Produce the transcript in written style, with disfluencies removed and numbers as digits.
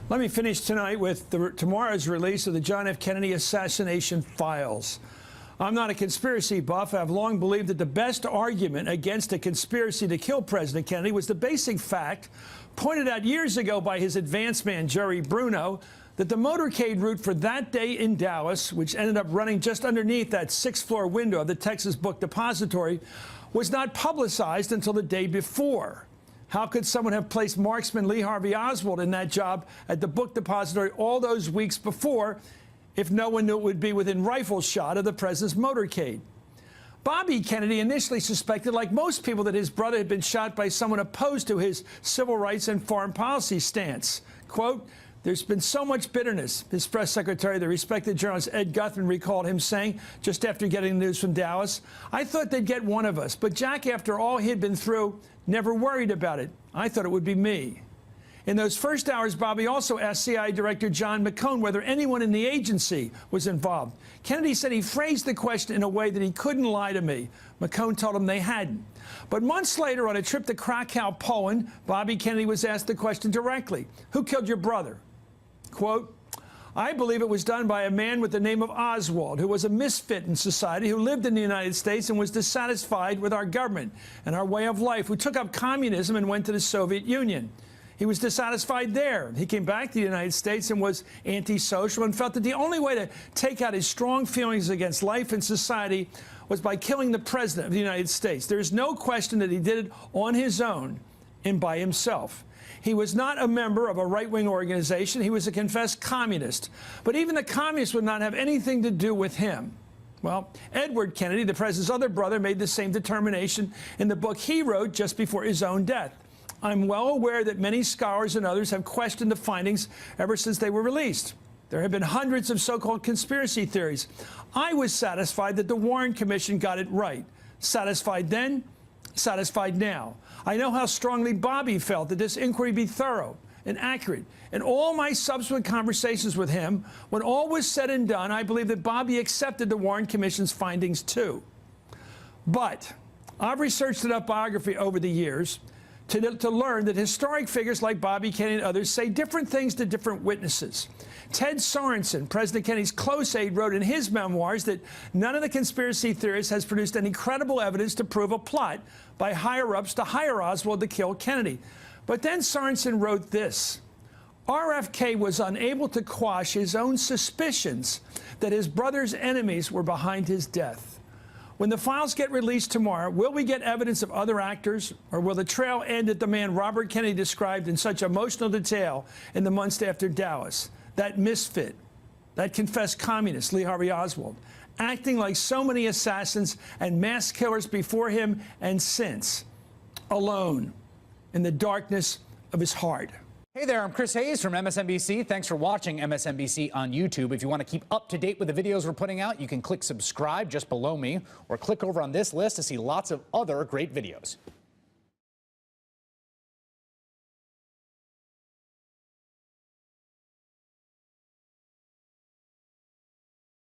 Let me finish tonight with tomorrow's release of the John F. Kennedy assassination files. I'm not a conspiracy buff. I've long believed that the best argument against a conspiracy to kill President Kennedy was the basic fact, pointed out years ago by his advance man, Jerry Bruno, that the motorcade route for that day in Dallas, which ended up running just underneath that sixth-floor window of the Texas Book Depository, was not publicized until the day before. How could someone have placed marksman Lee Harvey Oswald in that job at the book depository all those weeks before if no one knew it would be within rifle shot of the president's motorcade? Bobby Kennedy initially suspected, like most people, that his brother had been shot by someone opposed to his civil rights and foreign policy stance. Quote, "There's been so much bitterness," his press secretary, the respected journalist Ed Guthman, recalled him saying just after getting the news from Dallas. "I thought they'd get one of us, but Jack, after all he'd been through, never worried about it. I thought it would be me." In those first hours, Bobby also asked CIA Director John McCone whether anyone in the agency was involved. Kennedy said he phrased the question in a way that he couldn't lie to me. McCone told him they hadn't. But months later, on a trip to Krakow, Poland, Bobby Kennedy was asked the question directly. "Who killed your brother?" Quote, "I believe it was done by a man with the name of Oswald, who was a misfit in society, who lived in the United States and was dissatisfied with our government and our way of life, who took up communism and went to the Soviet Union. He was dissatisfied there. He came back to the United States and was antisocial and felt that the only way to take out his strong feelings against life and society was by killing the President of the United States. There is no question that he did it on his own and by himself. He was not a member of a right-wing organization. He was a confessed communist. But even the communists would not have anything to do with him." Well, Edward Kennedy, the president's other brother, made the same determination in the book he wrote just before his own death. I'm well aware that many scholars and others have questioned the findings ever since they were released. There have been hundreds of so-called conspiracy theories. I was satisfied that the Warren Commission got it right. Satisfied then, satisfied now. I know how strongly Bobby felt that this inquiry be thorough and accurate. In all my subsequent conversations with him, when all was said and done, I believe that Bobby accepted the Warren Commission's findings too. But I've researched enough biography over the years to learn that historic figures like Bobby Kennedy and others say different things to different witnesses. Ted Sorensen, President Kennedy's close aide, wrote in his memoirs that none of the conspiracy theorists has produced any credible evidence to prove a plot by higher-ups to hire Oswald to kill Kennedy. But then Sorensen wrote this: RFK was unable to quash his own suspicions that his brother's enemies were behind his death. When the files get released tomorrow, will we get evidence of other actors, or will the trail end at the man Robert Kennedy described in such emotional detail in the months after Dallas? That misfit, that confessed communist, Lee Harvey Oswald, acting like so many assassins and mass killers before him and since, alone in the darkness of his heart. Hey there, I'm Chris Hayes from MSNBC. Thanks for watching MSNBC on YouTube. If you want to keep up to date with the videos we're putting out, you can click subscribe just below me, or click over on this list to see lots of other great videos.